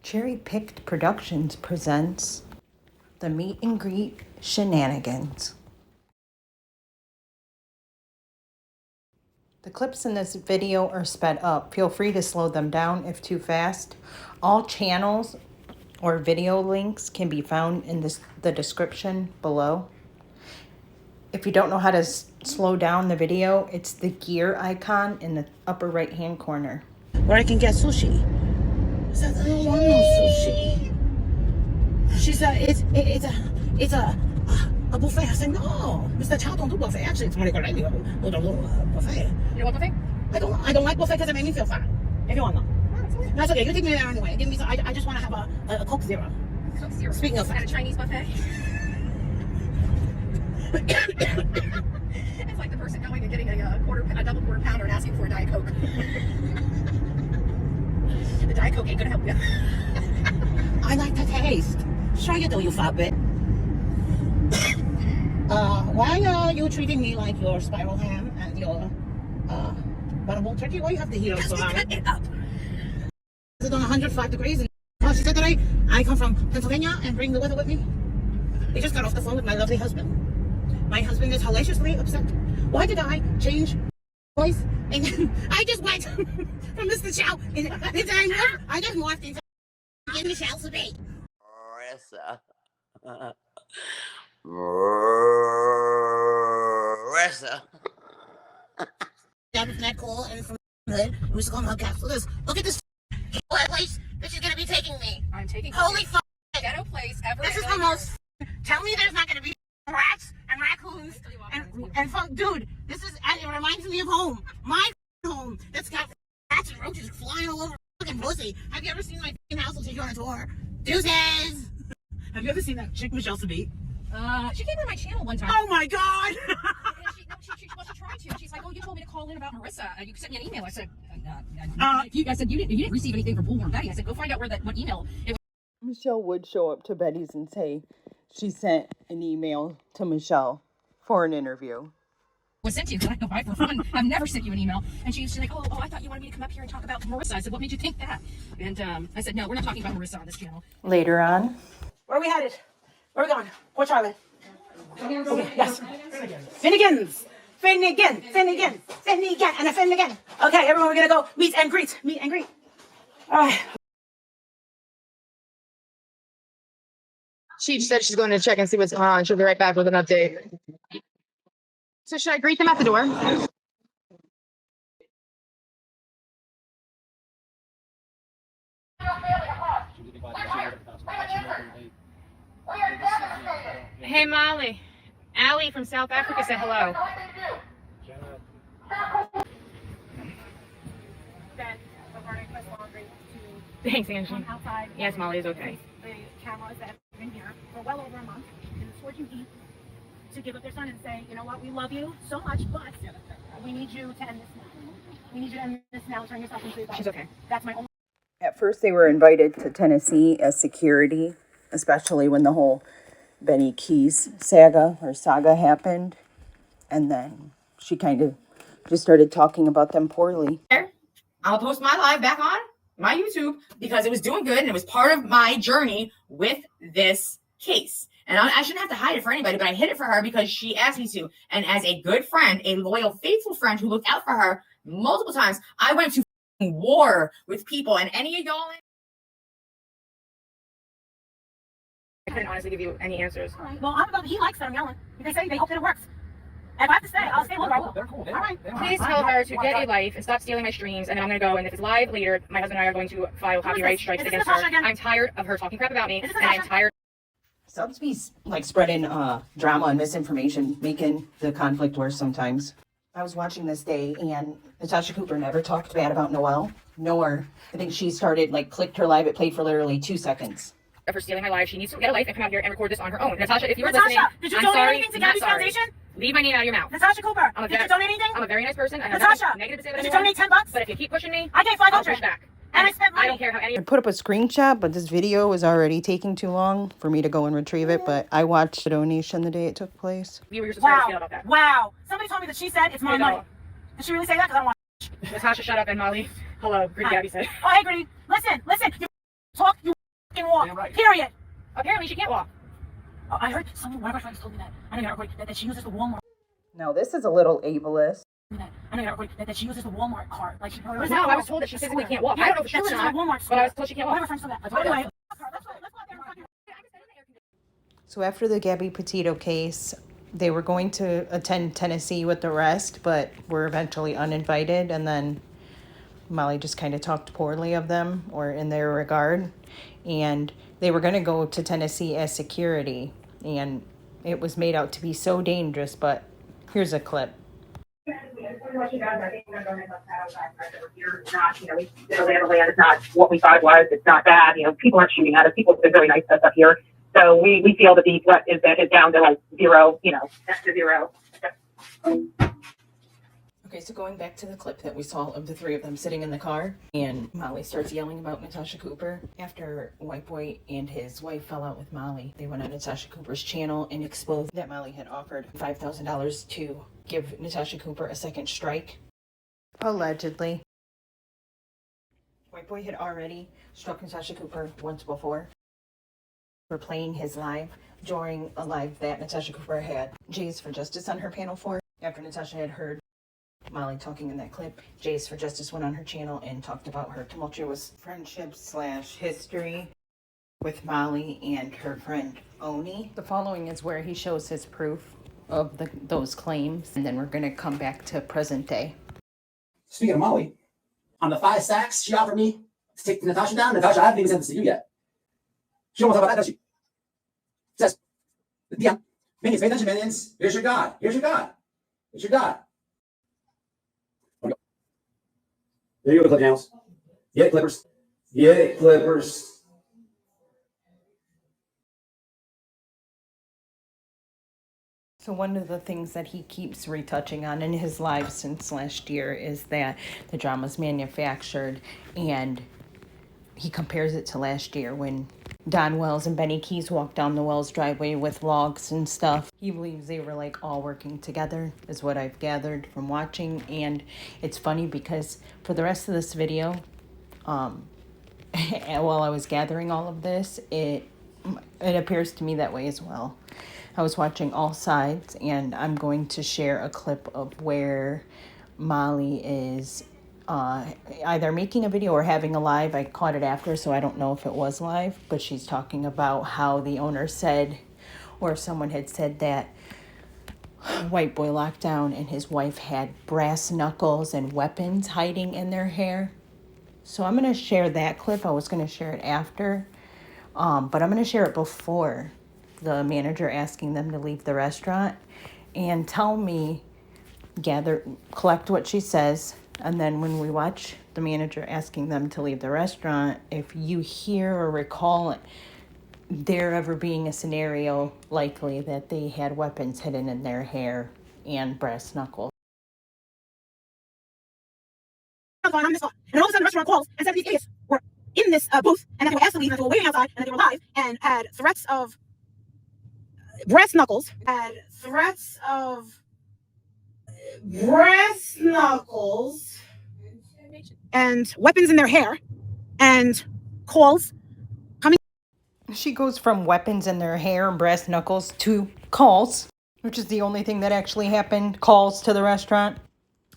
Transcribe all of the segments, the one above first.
Cherry Picked Productions presents the Meet and Greet Shenanigans. The clips in this video are sped up. Feel free to slow them down if too fast. All channels or video links can be found in the description below. If you don't know how to slow down the video, it's the gear icon in the upper right hand corner. Where I can get sushi. I said, I don't want no sushi. She said, it's a buffet. I said, no, Mr. Chow don't do buffet. Actually, it's Golightly who don't do buffet. You don't want buffet? I don't like buffet because it made me feel fat. If you want to. That's okay. You take me there anyway. Give me some. I just want to have a Coke Zero. Coke Zero. Speaking of fat. At a Chinese buffet. It's like the person going and getting a double quarter pounder and asking for a Diet Coke. The Diet Coke ain't gonna help you. I like the taste. Sure you do, you fat bit. Why are you treating me like your spiral ham and your butterball turkey? Why you have the heat on so high? Cut it up. It's on 105 degrees. And she said that I come from Pennsylvania and bring the weather with me. We just got off the phone with my lovely husband. My husband is hellaciously upset. Why did I change voice? And I just went from Mr. Chow. I just morphed into give me Chow to be. Marissa. Marissa. That was not cool and from hood. We used to call him Hubcaps. Look at this place that she's gonna be taking me. I'm taking Holy fuck. ghetto place ever. This is the most. Tell me there's not gonna be rats and raccoons and fuck, dude. This is. It reminds me of home. My home that's got rats and roaches flying all over fucking pussy. Have you ever seen my house? I'll take you on a tour. Deuces. Have you ever seen that chick Michelle Sabit? She came on my channel one time. Oh my god. She tried to. She's like, oh, you told me to call in about Marissa. You sent me an email. I said, I said you didn't receive anything from Bullhorn Betty. I said, go find out what email it was. Michelle would show up to Betty's and say she sent an email to Michelle for an interview. Was sent to you because I know for fun. I've never sent you an email. And she's like, oh, I thought you wanted me to come up here and talk about Marissa. I said, what made you think that? And I said, no, we're not talking about Marissa on this channel. Later on, Where are we headed? Where are we going? Port Charlotte. Okay, yes. Finnegans. Finnegan. And a Finnegan. Okay, everyone, we're gonna go meet and greet. All right. She said she's going to check and see what's going on. She'll be right back with an update. So should I greet them at the door? Hey, Molly. Allie from South Africa said hello. Thanks, Angie. Yes, Molly is okay. The cameras that have been here for well over a month in the scorching heat to give up their son and say, you know what, we love you so much, but we need you to end this now. We need you to end this now and turn yourself into a god. She's okay. That's my only. at first they were invited to Tennessee as security, especially when the whole Benny Keys saga happened. And then she kind of just started talking about them poorly. I'll post my live back on my YouTube because it was doing good and it was part of my journey with this case. And I shouldn't have to hide it for anybody, but I hid it for her because she asked me to. And as a good friend, a loyal, faithful friend who looked out for her multiple times, I went to war with people. And any of y'all, I couldn't honestly give you any answers. Right. Well, he likes that I'm yelling. They say they hope that it works. If I have to stay, I'll stay longer. They're cool. All right. Please tell her to get a life and stop stealing my streams. And then I'm going to go. And if it's live later, my husband and I are going to file copyright strikes against her. I'm tired of her talking crap about me. And I'm tired. Subs be like spreading drama and misinformation, making the conflict worse sometimes. I was watching this day and Natasha Cooper never talked bad about Noelle, nor I think she started clicked her live. It played for literally 2 seconds. For stealing my life, she needs to get a life and come out here and record this on her own. Natasha, if you're Natasha, listening, did you I'm donate sorry. anything to Not Gabby's sorry. foundation? Leave my name out of your mouth. Natasha Cooper, did you donate anything? I'm a very nice person. I have Natasha, nothing negative to say about did you anyone. donate $10? But if you keep pushing me, I gave I'll $500. push back. And I spent money. I don't care how any. I put up a screenshot, but this video was already taking too long for me to go and retrieve it. But I watched the donation the day it took place. We were subscribers feel about that. Wow. Somebody told me that she said it's my money. Did she really say that? Because I don't want. Natasha, shut up, and Molly, hello. Great, Gabby said. Oh, hey, Gritty. Listen. You talk. You can walk. Damn right. Period. Apparently she can't walk. I heard someone, one of our friends told me that. I know you're not recording, that she uses the Walmart. No, this is a little ableist. I know you're not recording, that she uses the Walmart cart. Like she probably No, I was told that she physically can't walk. I don't know for sure or not, Walmart but I was told she can't One of walk. our friends told that. But anyway, let's go out there and fucking. So after the Gabby Petito case, they were going to attend Tennessee with the rest, but were eventually uninvited. And then Molly just kind of talked poorly of them or in their regard. And they were going to go to Tennessee as security. And it was made out to be so dangerous, but here's a clip. What she does, I think we're going to you're not, we did a lay of the land. It's not what we thought it was. It's not bad. People aren't shooting at us. People have been very nice to us up here. So we feel that the threat is down to like zero, next to zero. Okay, so going back to the clip that we saw of the three of them sitting in the car, and Molly starts yelling about Natasha Cooper. After White Boy and his wife fell out with Molly, they went on Natasha Cooper's channel and exposed that Molly had offered $5,000 to give Natasha Cooper a second strike. Allegedly. White Boy had already struck Natasha Cooper once before for playing his live during a live that Natasha Cooper had Jays for Justice on her panel for. After Natasha had heard Molly talking in that clip, Jays for Justice went on her channel and talked about her tumultuous friendship / history with Molly and her friend Oni. The following is where he shows his proof of those claims, and then we're going to come back to present day. Speaking of Molly, on the 5 sacks she offered me to take Natasha down, Natasha, I haven't even sent this to you yet. She don't want to talk about that, does she? Says, yeah, minions, pay attention, minions. Here's your God. Here's your God. Here's your God. There you go, clip channels. Get it, Clippers. Get it, Clippers. So one of the things that he keeps retouching on in his lives since last year is that the drama's manufactured, and he compares it to last year when Don Wells and Benny Keys walked down the Wells driveway with logs and stuff. He believes they were like all working together, is what I've gathered from watching. And it's funny because for the rest of this video, while I was gathering all of this, it appears to me that way as well. I was watching all sides, and I'm going to share a clip of where Molly is either making a video or having a live. I caught it after, so I don't know if it was live, but she's talking about how the owner said, or someone had said, that White Boy locked down and his wife had brass knuckles and weapons hiding in their hair. So I'm going to share that clip. I was going to share it after, but I'm going to share it before the manager asking them to leave the restaurant, and tell me, collect what she says, and then when we watch the manager asking them to leave the restaurant, if you hear or recall there ever being a scenario likely that they had weapons hidden in their hair and brass knuckles. And all of a sudden the restaurant calls and said these idiots were in this booth, and that they were asked to leave, and that they were waiting outside, and that they were live, and had threats of brass knuckles, and weapons in their hair, and calls coming. She goes from weapons in their hair and brass knuckles to calls, which is the only thing that actually happened, calls to the restaurant.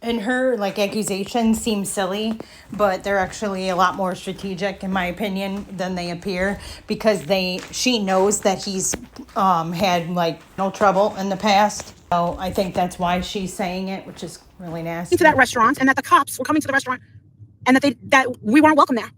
And her accusations seem silly, but they're actually a lot more strategic, in my opinion, than they appear, because she knows that he's had no trouble in the past. So I think that's why she's saying it, which is really nasty. To that restaurant, and that the cops were coming to the restaurant, and that we weren't welcome there.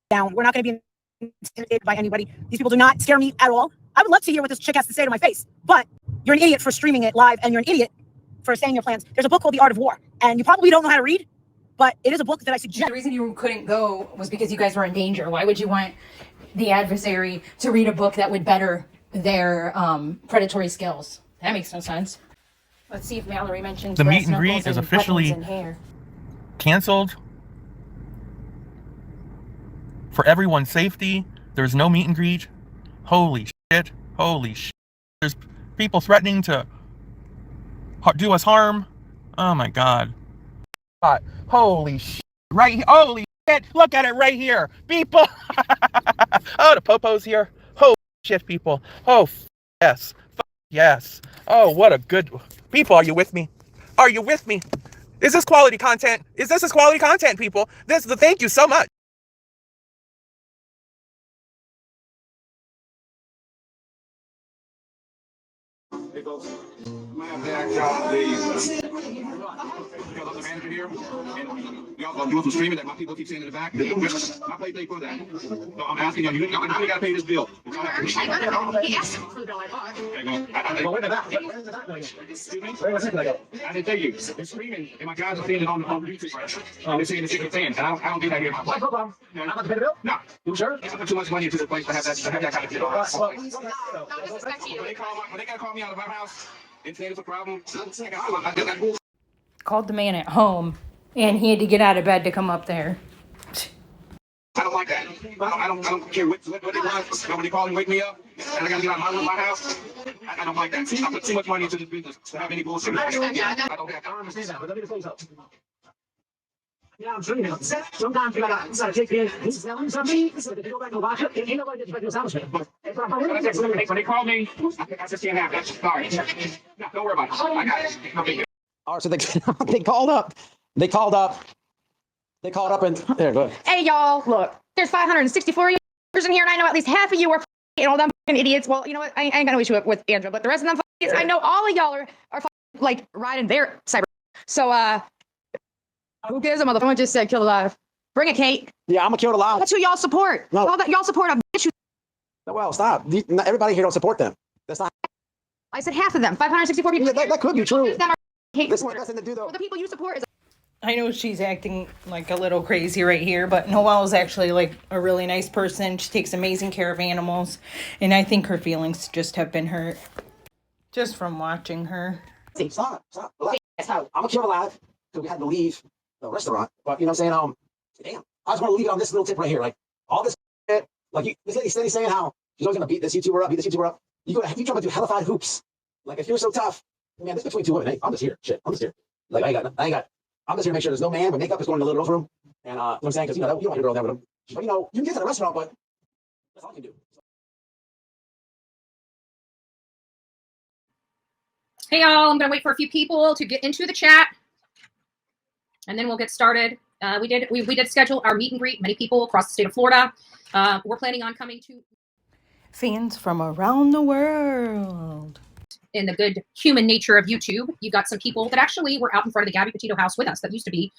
Down, we're not going to be intimidated by anybody. These people do not scare me at all. I would love to hear what this chick has to say to my face, but you're an idiot for streaming it live, and you're an idiot for saying your plans. There's a book called The Art of War, and you probably don't know how to read, but it is a book that I suggest. The reason you couldn't go was because you guys were in danger. Why would you want the adversary to read a book that would better their predatory skills? That makes no sense. Let's see if Mallory mentions the brass meet and greet knuckles is and officially weapons in hair. canceled. For everyone's safety, there's no meet and greet. Holy shit. Holy shit. There's people threatening to do us harm. Oh my god. Holy shit. Right here. Holy Look at it right here, people. Oh, the popo's here. Holy shit, people. Oh, yes. Yes. Oh, what a good... People, are you with me? Are you with me? Is this quality content? Is this quality content, people? Thank you so much. Hey folks, I'm gonna have to ask y'all please. Because I'm the manager here, and y'all are doing some streaming that my people keep saying in the back. I pay for that. So I'm asking y'all, you gotta pay this bill. He asked for the bill I bought. Excuse me? I didn't tell you. They're screaming, and my guys are saying it on YouTube right now. They're saying the shit they're saying, and I don't do that here. No problem. I'm not to pay the bill? No. You sure? I put too much money into the place to have that kind of shit on. No disrespect to you. When they gotta call me out of my house and say it's a problem, Called the man at home, and he had to get out of bed to come up there. I don't like that. I don't care what they want. Nobody call and wake me up, and I gotta get out of my house. I don't like that. I put too much money into this business to have any bullshit. I don't understand that, but let me just say something. Yeah, I'm dreaming. Sometimes you gotta take in. He's selling something. So if you go back and watch it, ain't nobody gets back to establishment. When they call me, I just can't have that. Sorry. No, don't worry about it. I got it. No big deal. All right, so they called up. They called up and there, go ahead. Hey, y'all, look, there's 564 users in here, and I know at least half of you are all them idiots. Well, you know what? I ain't got no issue with Andrew, but the rest of them idiots, I know all of y'all are like riding their cyber. So, who gives a motherfucker? Just said kill alive. Bring it, Kate. Yeah, I'm gonna kill it alive. That's who y'all support. No. All that y'all support a bitch. Well, stop. Not everybody here don't support them. That's not. I said half of them. 564 people. Yeah, that could be true. Them are Kate Listen, supporters. nothing to do though. Well, the people you support is. I know she's acting like a little crazy right here, but Noelle is actually like a really nice person. She takes amazing care of animals, and I think her feelings just have been hurt just from watching her. Stop. Relax. I'm gonna kill it alive because we had to leave the restaurant. But you know what I'm saying? Damn. I just want to leave it on this little tip right here. Like all this shit, like this lady steady saying how she's always gonna beat this YouTuber up. You try to do hellified hoops. Like if you're so tough, man, this between two women. Hey, I'm just here. Shit, I'm just here. Like I'm just here to make sure there's no man with makeup is going in the little girl's room. And you know what I'm saying? Because you don't want your girl there with him. But you can get to the restaurant, but that's all you can do. Hey y'all, I'm gonna wait for a few people to get into the chat, and then we'll get started. We did schedule our meet and greet. Many people across the state of Florida. We're planning on coming to Fans from around the world. In the good human nature of YouTube, you got some people that actually were out in front of the Gabby Petito house with us that used to be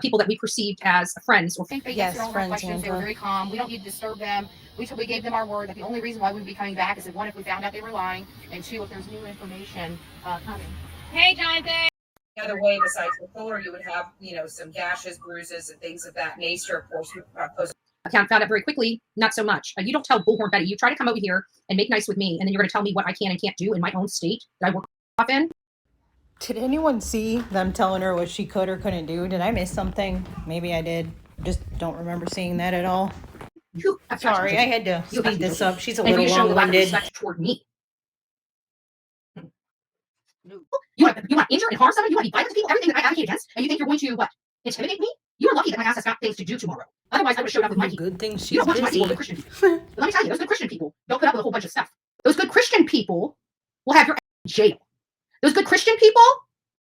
people that we perceived as friends. Or Yes, friends. They were very calm. We don't need to disturb them. We gave them our word that the only reason why we'd be coming back is if one, if we found out they were lying, and two, if there's new information coming. Hey, Jonathan. The other way besides the fuller, you would have, some gashes, bruises, and things of that nature. Of course, we account found out very quickly, not so much. You don't tell Bullhorn Betty. You try to come over here and make nice with me, and then you're going to tell me what I can and can't do in my own state that I work off in. Did anyone see them telling her what she could or couldn't do? Did I miss something? Maybe I did. Just don't remember seeing that at all. Sorry, I had to speed this up. She's a little long-winded. Toward me. You want to injure and harm somebody? You want to be violent to people? Everything that I advocate against? And you think you're going to, intimidate me? You are lucky that my ass has got things to do tomorrow. Otherwise, I would have showed up with my good things she's busy. Good Christian people. Let me tell you, those good Christian people don't put up with a whole bunch of stuff. Those good Christian people will have your ass in jail. Those good Christian people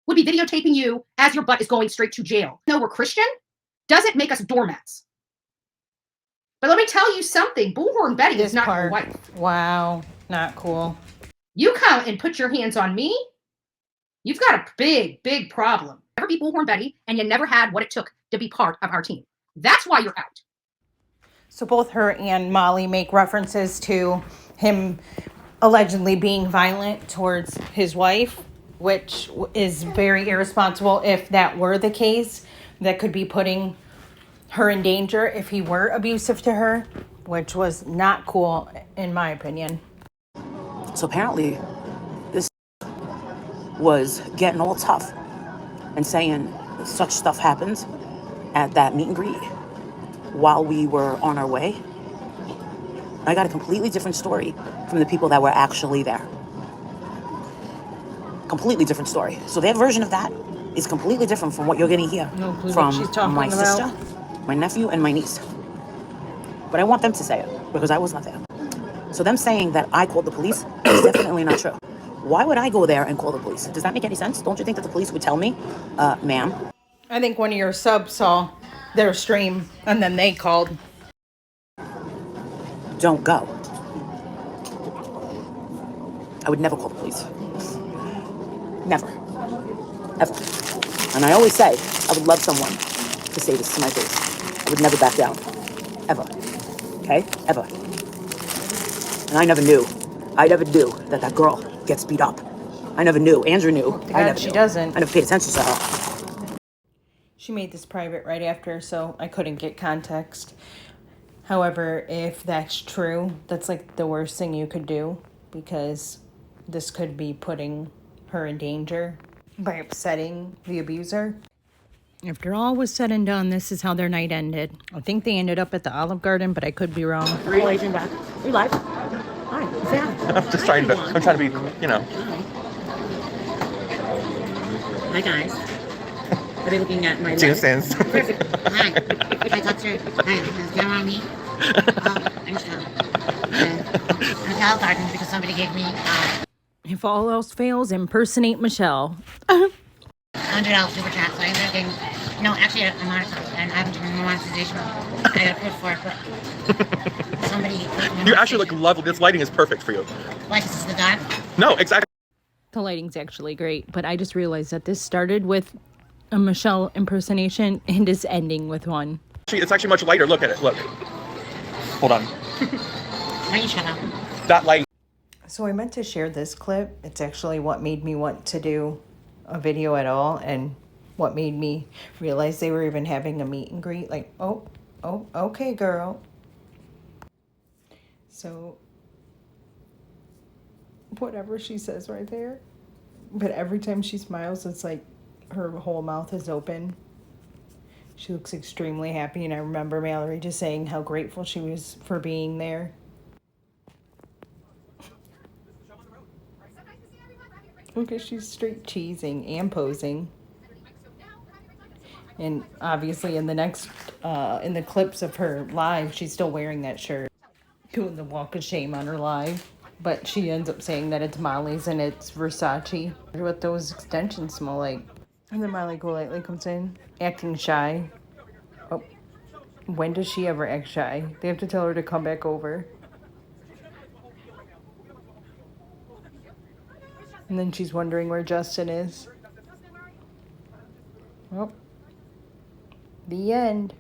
would be videotaping you as your butt is going straight to jail. No, we're Christian doesn't make us doormats. But let me tell you something. Bullhorn Betty is not your wife. Wow, not cool. You come and put your hands on me, you've got a big, big problem. Never be Bullhorn Betty, and you never had what it took to be part of our team. That's why you're out. So both her and Molly make references to him allegedly being violent towards his wife, which is very irresponsible if that were the case. That could be putting her in danger if he were abusive to her, which was not cool in my opinion. So apparently this was getting all tough and saying such stuff happens at that meet and greet while we were on our way. I got a completely different story from the people that were actually there. Completely different story. So their version of that is completely different from what you're getting here from my sister my nephew and my niece. But I want them to say it because I was not there. So them saying that I called the police is definitely not true. Why would I go there and call the police? Does that make any sense? Don't you think that the police would tell me, ma'am? I think one of your subs saw their stream and then they called. Don't go. I would never call the police. Never. Ever. And I always say, I would love someone to say this to my face. I would never back down. Ever. Okay? Ever. And I never knew that that girl gets beat up. I never knew. Andrew knew. I never she knew. doesn't. I never paid attention to her. She made this private right after, so I couldn't get context. However, if that's true, that's like the worst thing you could do, because this could be putting her in danger by upsetting the abuser. After all was said and done, this is how their night ended. I think they ended up at the Olive Garden, but I could be wrong. Agent back. Are you live? Hi. Say hi. I'm just trying to, I'm trying to be, you know. Hi guys. Are they looking at my Citizens. Perfect. Hi. Can I talk to you? Hi. Is there on me? I'm still. I'm at Olive Garden because somebody gave me If all else fails, impersonate Michelle. $100 super chat, so I ended up getting, no, actually I'm monetized, and I haven't done monetization. I got approved for it, but somebody. You actually look lovely. This lighting is perfect for you. Like, this is the dark? No, exactly. The lighting's actually great, but I just realized that this started with a Michelle impersonation and is ending with one. It's actually much lighter. Look at it. Look. Hold on. Why you shut up? That light. So I meant to share this clip. It's actually what made me want to do a video at all, and what made me realize they were even having a meet and greet. Like, oh, okay, girl. So whatever she says right there, but every time she smiles, it's like her whole mouth is open. She looks extremely happy, and I remember Mallory just saying how grateful she was for being there. Okay, she's straight cheesing and posing. And obviously in the next, in the clips of her live, she's still wearing that shirt. Doing the walk of shame on her live. But she ends up saying that it's Molly's and it's Versace. What those extensions smell like. And then Molly Golightly comes in, acting shy. Oh, when does she ever act shy? They have to tell her to come back over. And then she's wondering where Justin is. Well, the end.